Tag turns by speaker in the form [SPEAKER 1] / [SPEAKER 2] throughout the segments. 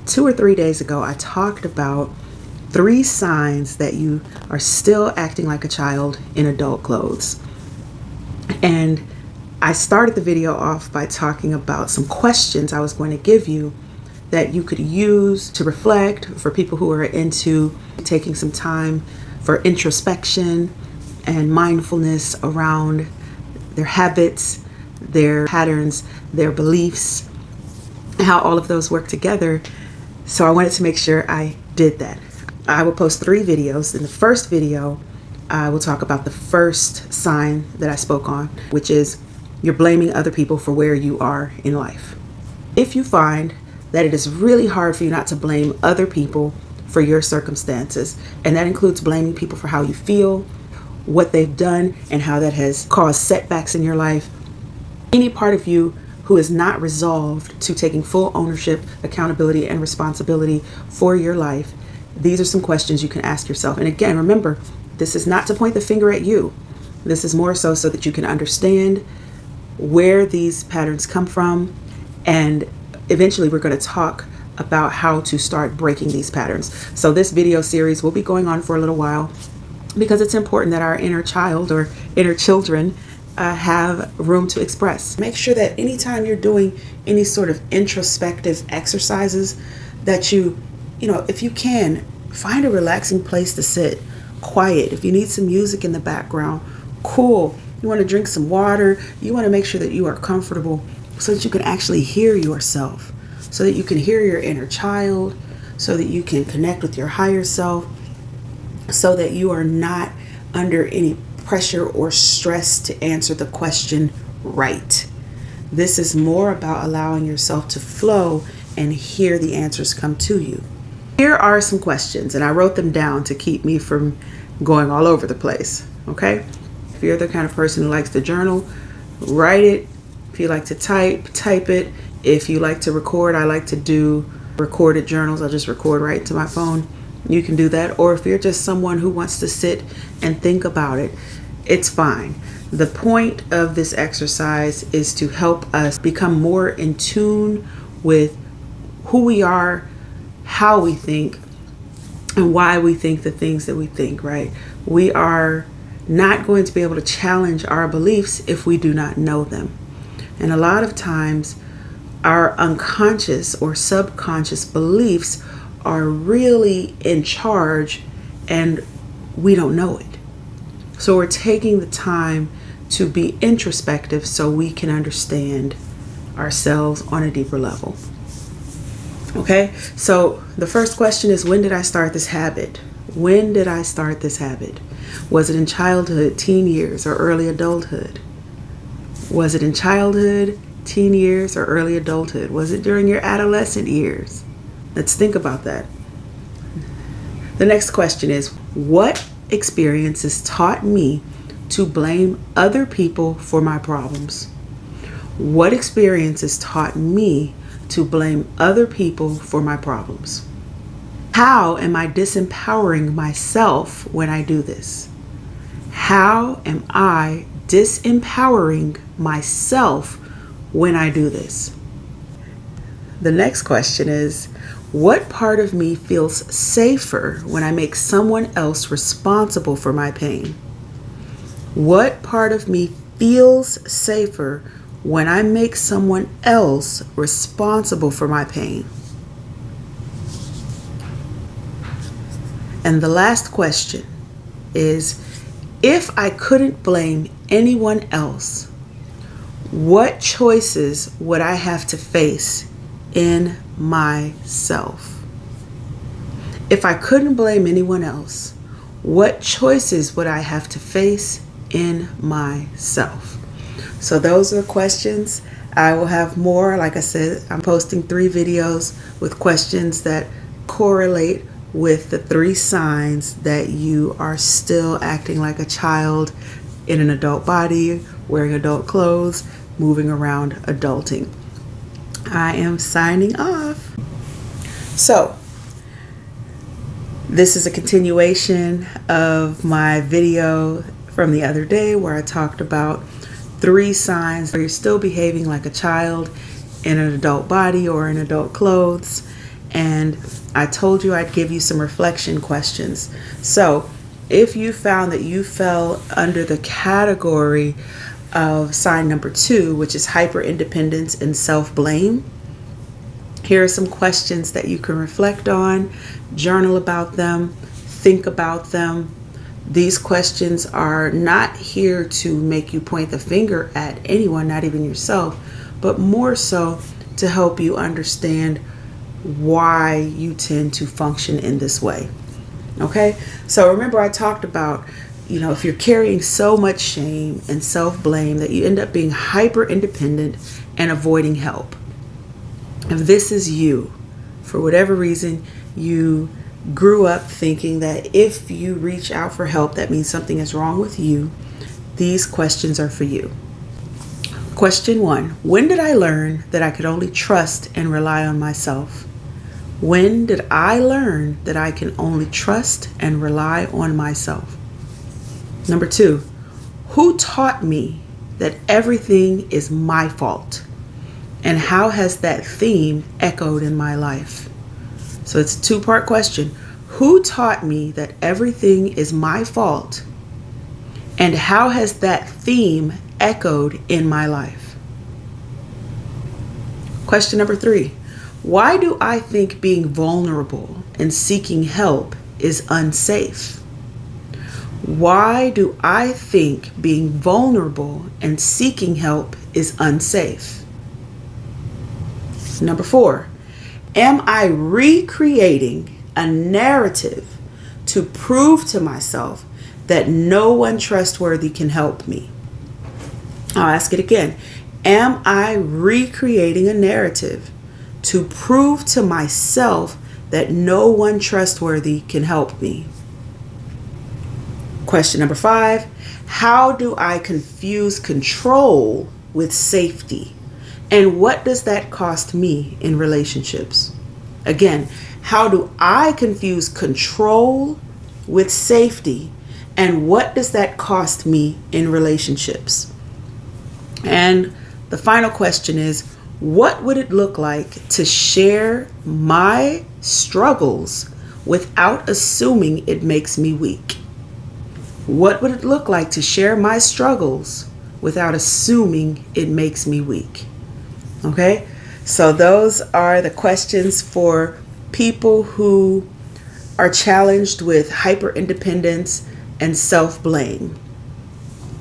[SPEAKER 1] 2 or 3 days ago, I talked about 3 signs that you are still acting like a child in adult clothes. And I started the video off by talking about some questions I was going to give you that you could use to reflect for people who are into taking some time for introspection and mindfulness around their habits, their patterns, their beliefs, how all of those work together. So I wanted to make sure I did that. I will post 3 videos. In the first video, I will talk about the first sign that I spoke on, which is you're blaming other people for where you are in life. If you find that it is really hard for you not to blame other people for your circumstances, and that includes blaming people for how you feel, what they've done, and how that has caused setbacks in your life, any part of you who is not resolved to taking full ownership, accountability, and responsibility for your life, these are some questions you can ask yourself. And again, remember, this is not to point the finger at you. This is more so that you can understand where these patterns come from, and eventually we're going to talk about how to start breaking these patterns. So this video series will be going on for a little while because it's important that our inner child or inner children have room to express. Make sure that anytime you're doing any sort of introspective exercises that you know, if you can, find a relaxing place to sit, quiet. If you need some music in the background, cool. You want to drink some water. You want to make sure that you are comfortable so that you can actually hear yourself, so that you can hear your inner child, so that you can connect with your higher self, so that you are not under any pressure or stress to answer the question right. This is more about allowing yourself to flow and hear the answers come to you. Here are some questions, and I wrote them down to keep me from going all over the place, okay? If you're the kind of person who likes to journal, write it. If you like to type it. If you like to record, I like to do recorded journals. I'll just record right to my phone. You can do that. Or if you're just someone who wants to sit and think about it, it's fine. The point of this exercise is to help us become more in tune with who we are, how we think, and why we think the things that we think, right? We are not going to be able to challenge our beliefs if we do not know them. And a lot of times our unconscious or subconscious beliefs are really in charge and we don't know it. So we're taking the time to be introspective so we can understand ourselves on a deeper level. Okay, so the first question is, when did I start this habit? When did I start this habit? Was it in childhood, teen years, or early adulthood? Was it in childhood, teen years, or early adulthood? Was it during your adolescent years? Let's think about that. The next question is, what experiences taught me to blame other people for my problems? What experiences taught me to blame other people for my problems? How am I disempowering myself when I do this? How am I disempowering myself when I do this? The next question is, what part of me feels safer when I make someone else responsible for my pain? What part of me feels safer when I make someone else responsible for my pain? And the last question is, if I couldn't blame anyone else, what choices would I have to face in myself? If I couldn't blame anyone else, what choices would I have to face in myself? So those are the questions. I will have more. Like I said, I'm posting 3 videos with questions that correlate with the 3 signs that you are still acting like a child in an adult body, wearing adult clothes, moving around adulting. I am signing off. So this is a continuation of my video from the other day where I talked about 3 signs where you're still behaving like a child in an adult body or in adult clothes. and I told you I'd give you some reflection questions. So if you found that you fell under the category of sign number 2, which is hyper independence and self-blame, here are some questions that you can reflect on, journal about them, think about them. These questions are not here to make you point the finger at anyone, not even yourself, but more so to help you understand why you tend to function in this way. Okay? So remember, I talked about, if you're carrying so much shame and self-blame that you end up being hyper independent and avoiding help. If this is you, for whatever reason, you grew up thinking that if you reach out for help, that means something is wrong with you, these questions are for you. Question 1, when did I learn that I could only trust and rely on myself? When did I learn that I can only trust and rely on myself? Number 2, who taught me that everything is my fault? And how has that theme echoed in my life? So it's a 2-part question. Who taught me that everything is my fault? And how has that theme echoed in my life? Question number 3. Why do I think being vulnerable and seeking help is unsafe? Why do I think being vulnerable and seeking help is unsafe? Number 4, am I recreating a narrative to prove to myself that no one trustworthy can help me? I'll ask it again. Am I recreating a narrative to prove to myself that no one trustworthy can help me? Question number 5, how do I confuse control with safety? And what does that cost me in relationships? Again, how do I confuse control with safety? And what does that cost me in relationships? And the final question is, what would it look like to share my struggles without assuming it makes me weak? What would it look like to share my struggles without assuming it makes me weak? Okay, so those are the questions for people who are challenged with hyper independence and self-blame.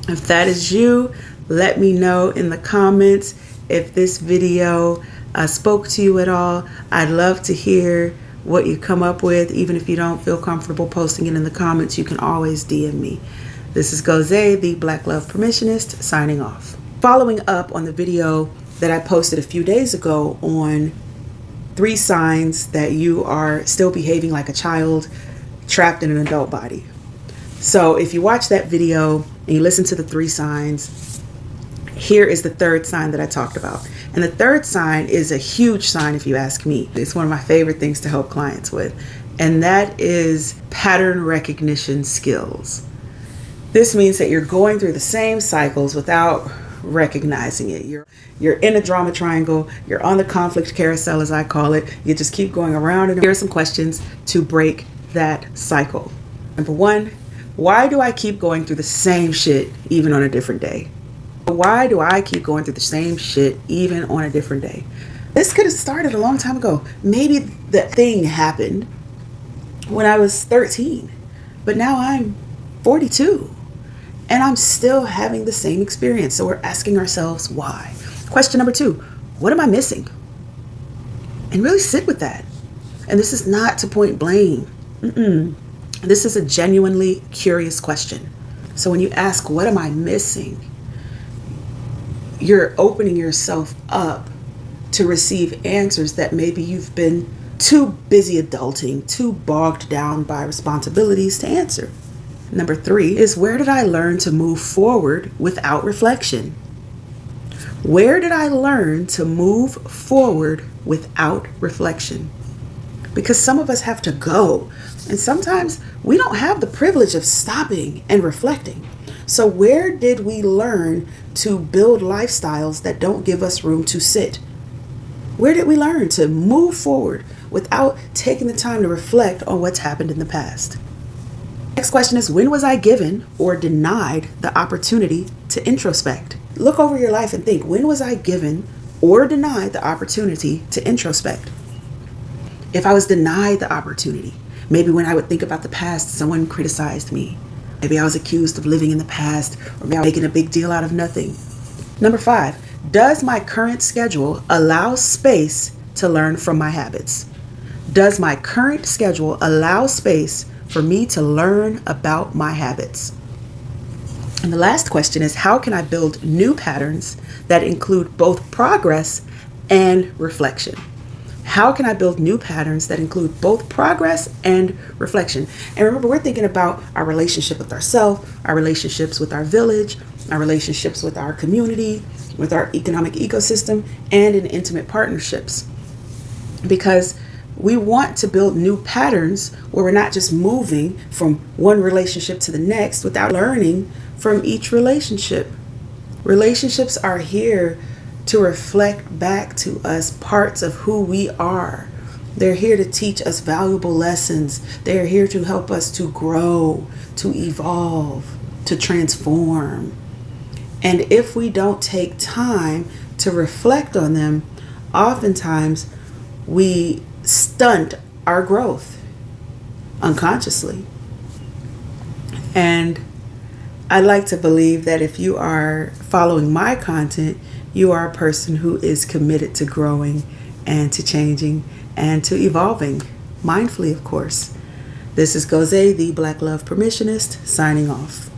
[SPEAKER 1] If that is you, let me know in the comments if this video spoke to you at all. I'd love to hear what you come up with. Even if you don't feel comfortable posting it in the comments, you can always DM me. This is Goze, the Black Love Permissionist, signing off. Following up on the video that I posted a few days ago on 3 signs that you are still behaving like a child trapped in an adult body. So if you watch that video and you listen to the 3 signs, here is the 3rd sign that I talked about. And the 3rd sign is a huge sign if you ask me. It's one of my favorite things to help clients with. And that is pattern recognition skills. This means that you're going through the same cycles without recognizing it. You're in a drama triangle, you're on the conflict carousel, as I call it. You just keep going around. And here are some questions to break that cycle. Number 1, why do I keep going through the same shit even on a different day? Why do I keep going through the same shit even on a different day? This could have started a long time ago. Maybe the thing happened when I was 13, but now I'm 42. And I'm still having the same experience. So we're asking ourselves why. Question number 2, what am I missing? And really sit with that. And this is not to point blame. This is a genuinely curious question. So when you ask, what am I missing? You're opening yourself up to receive answers that maybe you've been too busy adulting, too bogged down by responsibilities to answer. Number 3 is, where did I learn to move forward without reflection? Where did I learn to move forward without reflection? Because some of us have to go, and sometimes we don't have the privilege of stopping and reflecting. So where did we learn to build lifestyles that don't give us room to sit? Where did we learn to move forward without taking the time to reflect on what's happened in the past. Next question is, when was I given or denied the opportunity to introspect? Look over your life and think, when was I given or denied the opportunity to introspect? If I was denied the opportunity, maybe when I would think about the past, someone criticized me. Maybe I was accused of living in the past, or maybe I was making a big deal out of nothing. Number 5, does my current schedule allow space to learn from my habits? Does my current schedule allow space for me to learn about my habits? And the last question is, how can I build new patterns that include both progress and reflection? How can I build new patterns that include both progress and reflection? And remember, we're thinking about our relationship with ourselves, our relationships with our village, our relationships with our community, with our economic ecosystem, and in intimate partnerships. Because we want to build new patterns where we're not just moving from one relationship to the next without learning from each relationship. Relationships are here to reflect back to us parts of who we are. They're here to teach us valuable lessons. They're here to help us to grow, to evolve, to transform. And if we don't take time to reflect on them, oftentimes we stunt our growth unconsciously. And I like to believe that if you are following my content, you are a person who is committed to growing and to changing and to evolving, mindfully, of course. This is Goze, the Black Love Permissionist, signing off.